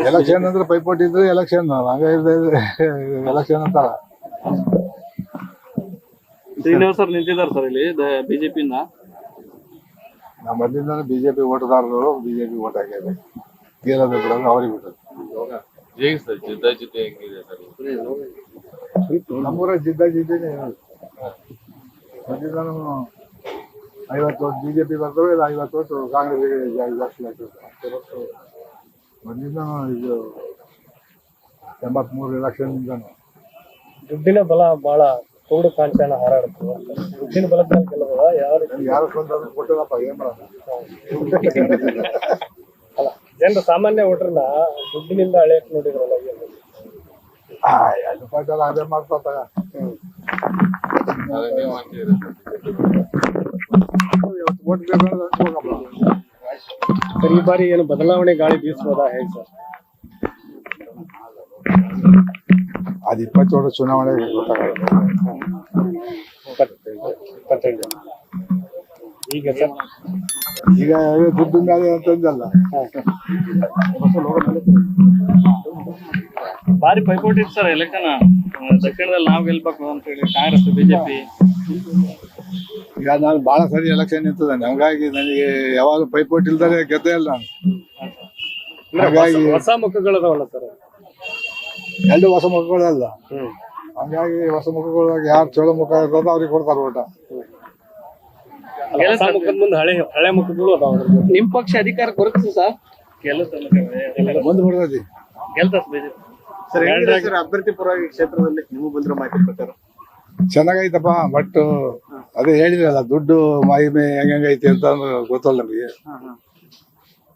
Election ಅಂದ್ರೆ ಪೈಪೋಟಿ ಇದ್ರೆ ಎಲೆಕ್ಷನ್ ಹಂಗ ಎಲೆಕ್ಷನ್ ಅಂತಾರ. ಶ್ರೀನಿವಾಸ್ ಸರ್ ನಿಂತಿದ್ದಾರೆ ಸರ್ ಇಲ್ಲಿ ಬಿಜೆಪಿಯಿಂದ. ನಮ್ಮ ಮೊದಲಿಂದ ಬಿಜೆಪಿ ಓಟದಾರರು ಬಿಜೆಪಿ ಓಟ್ ಹಾಕಿದೆ. ಗೆಲ್ಲೋದು ಬಿಡೋದು ಅವ್ರಿಗೆ ಬಿಟ್ಟದ್ದು. ಹೇಗೆ ಸರ್ ಜಿದ್ದಾಜಿದ್ದಿ ಹೆಂಗಿದೆ ಸರ್? ನಮ್ಮೂರ ಜಿದ್ದಾಜಿದ್ದೇನೆ. ಮೊದಲಿಂದ 50 ಓಟ್ ಬಿಜೆಪಿ ಬರ್ತವೆ, 50 ಓಟ್ ಕಾಂಗ್ರೆಸ್ಗೆ ಜಾಸ್ತಿ ಆಗ್ತದೆ. ಮೊದಲಿಂದ ಇದು 83 ಎಲೆಕ್ಷನ್ ಇಂದನು ದುಡ್ಡಿನ ಬಲ ಬಹಳ ಕೂಡು ಕಾಂಚಾನ ಹಾರಾಡುತ್ತೆ. ದುಡ್ಡಿನ ಬಲದ ಮೇಲೆ ಗೆಲ್ಲೋದ ಯಾರು ಕೊಂದು ಕೊಟ್ಟದಪ್ಪ, ಏನ್ ಮಾಡೋದು? ಅಲ್ಲ, ಜನರು ಸಾಮಾನ್ಯ ವೋಟರ್ನ ದುಡ್ಡಿನಿಂದ ಅಳೆಯಕ್ ನೋಡಿದ್ರಲ್ಲ. ಎರಡು ಪಾಯಿಂಟ್ ಅದೇ ಮಾಡ್ತಾ ಸರ್, ಈ ಬಾರಿ ಏನು ಬದಲಾವಣೆ ಗಾಳಿ ಬೀಸಬಹುದಾ ಹೇಗೆ ಸರ್? ಅದು 27 ಚುನಾವಣೆ ಗೊತ್ತಾಗುತ್ತೆ. ಈಗ ಸರ್ ಈಗ ದುಡ್ಡು ಮೇಲೆ ಅಂತಂದಲ್ಲ, ಭಾರಿ ಪೈಪೋಟಿ ಇತ್ತು ಸರ್ ಎಲೆಕ್ಷನ್. ದಕ್ಷಿಣದಲ್ಲಿ ನಾವು ಗೆಲ್ಬೇಕು ಅಂತ ಹೇಳಿ ಕಾಂಗ್ರೆಸ್ ಬಿಜೆಪಿ. ಈಗ ನಾನು ಬಹಳ ಸರಿ ಎಲೆಕ್ಷನ್ ನಿಂತಿದ್ದಾನೆ, ಹಂಗಾಗಿ ನನಗೆ ಯಾವಾಗ ಪೈಪೋಟಿ ಇಲ್ದರೆ ಗೆದ್ದೇ ಇಲ್ಲ ನಾನು. ಹಾಗಾಗಿ ಹೊಸ ಮುಖಗಳದಾವಲ್ಲ ಸರ್, ಎರಡು ಹೊಸ ಮುಖಗಳಲ್ಲ. ಹಂಗಾಗಿ ಹೊಸ ಮುಖಗಳಾಗ ಯಾರು ಚಲೋ ಮುಖ ಇರ್ತದ ಅವ್ರಿಗೆ ಕೊಡ್ತಾರೆ ಊಟ. ಹೊಸ ಮುಖದ ಮುಂದೆ ಹಳೆ ಮುಖಗಳು ಅದಾವ. ನಿಮ್ ಪಕ್ಷ ಅಧಿಕಾರಕ್ಕೆ ಬರುತ್ತೆ ಸರ್? ಮುಂದೆ ಬಿಡ್ತೈತಿ, ಗೆಲ್ತ ಬಿಜೆಪಿ ಸರ್. ಅಭ್ಯರ್ಥಿ ಪರವಾಗಿ ಕ್ಷೇತ್ರದಲ್ಲಿ ನಿಮಗೆ ಬಂದಿರೋ ಮಾಹಿತಿ ಪ್ರಕಾರ ಚೆನ್ನಾಗೈತಪ್ಪ. ಬಟ್ ಅದೇ ಹೇಳಿದ್ರಲ್ಲ, ದುಡ್ಡು ಮಹಿಮೆ ಹೆಂಗೈತಿ ಅಂತ ಗೊತ್ತಲ್ಲ ನಮಗೆ.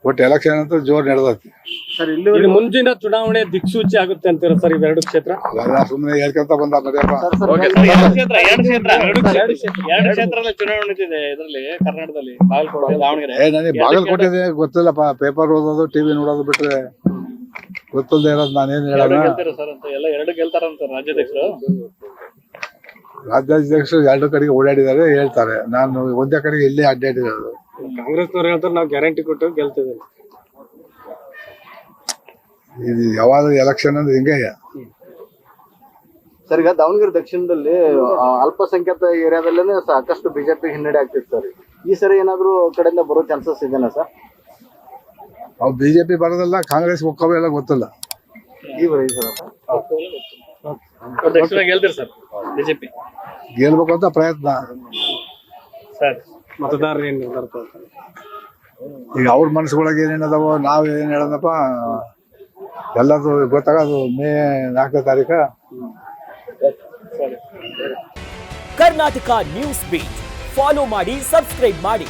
ಒಟ್ಟು ಎಲೆಕ್ಷನ್ ಅಂತ ಜೋರ್ ನಡೆದೈತಿ ಸರ್. ಇಲ್ಲಿ ಮುಂದಿನ ಚುನಾವಣೆ ದಿಕ್ಸೂಚಿ ಆಗುತ್ತೆ ಅಂತೀರ ಸರ್ ಇವೆರಡು ಕ್ಷೇತ್ರ? ಸುಮ್ಮನೆ ಹೇಳ್ಕೊಂತ ಬಂದ ಮರ್ಯಪ್ಪ. ಎರಡು ಕ್ಷೇತ್ರದಲ್ಲಿ ಚುನಾವಣೆ ಇದೆ ಇದರಲ್ಲಿ ಕರ್ನಾಟಕದಲ್ಲಿ. ಬಾಗಲಕೋಟೆ, ದಾವಣಗೆರೆ. ನನಗೆ ಬಾಗಲಕೋಟೆ ಗೊತ್ತಿಲ್ಲಪ್ಪ. ಪೇಪರ್ ಓದೋದು, ಟಿವಿ ನೋಡೋದು ಬಿಟ್ರೆ ಗೊತ್ತಲ್ದೇ ಇರೋದು ನಾನೇನ್ ಹೇಳೋಣ. ಸರ್ ಅಂತ ಎಲ್ಲ ಎರಡು ಗೆಲ್ತಾರಂತ ರಾಜ್ಯಾಧ್ಯಕ್ಷರು. ರಾಜ್ಯಾಧ್ಯಕ್ಷರು ಎರಡು ಕಡೆಗೆ ಓಡಾಡಿದ್ದಾರೆ ಹೇಳ್ತಾರೆ. ನಾನು ಒಂದೇ ಕಡೆಗೆ ಇಲ್ಲೇ ಅಡ್ಡಾಡಿರೋದು. ಕಾಂಗ್ರೆಸ್ನವ್ರು ಹೇಳ್ತಾರೆ ನಾವು ಗ್ಯಾರಂಟಿ ಕೊಟ್ಟು ಗೆಲ್ತಿದ್ದೀವಿ. ಇದು ಯಾವಾಗ ಎಲೆಕ್ಷನ್ ಅಂದ್ರೆ ಹಿಂಗೆ. ಸರ್, ಈಗ ದಾವಣಗೆರೆ ದಕ್ಷಿಣದಲ್ಲಿ ಅಲ್ಪಸಂಖ್ಯಾತ ಏರಿಯಾದಲ್ಲೇ ಸಾಕಷ್ಟು ಬಿಜೆಪಿ ಹಿನ್ನಡೆ ಆಗ್ತಿತ್ತು ಸರ್. ಈ ಸರಿ ಏನಾದ್ರು ಕಡೆಯಿಂದ ಬರೋ ಚಾನ್ಸಸ್ ಇದೆನಾ ಸರ್? ಅವು ಬಿಜೆಪಿ ಬರೋದಲ್ಲ, ಕಾಂಗ್ರೆಸ್ ಒಕ್ಕವೆ ಎಲ್ಲ ಗೊತ್ತಿಲ್ಲ. ಈ ಬರೀ ಸರ್ ದಕ್ಷಿಣ ಗೆಲ್ತೀರಿ ಸರ್ ಬಿಜೆಪಿ? ಗೆಲ್ಬೇಕು ಅಂತ ಪ್ರಯತ್ನ. ಸರ್, ಮತದಾರರು ಏನ್ ನಿರ್ಧಾರ ತಗೊಳ್ತಾರೆ? ಈಗ ಅವ್ರ ಮನಸ್ಸುಗಳಿಗೆ ಏನೇನದಾವೋ ನಾವ್ ಏನ್ ಹೇಳೋದಪ್ಪ, ಎಲ್ಲದು ಗೊತ್ತಾಗೋದು ಮೇ 4ನೇ ತಾರೀಕು. ಕರ್ನಾಟಕ ನ್ಯೂಸ್ ಬೀಟ್ ಫಾಲೋ ಮಾಡಿ, ಸಬ್ಸ್ಕ್ರೈಬ್ ಮಾಡಿ.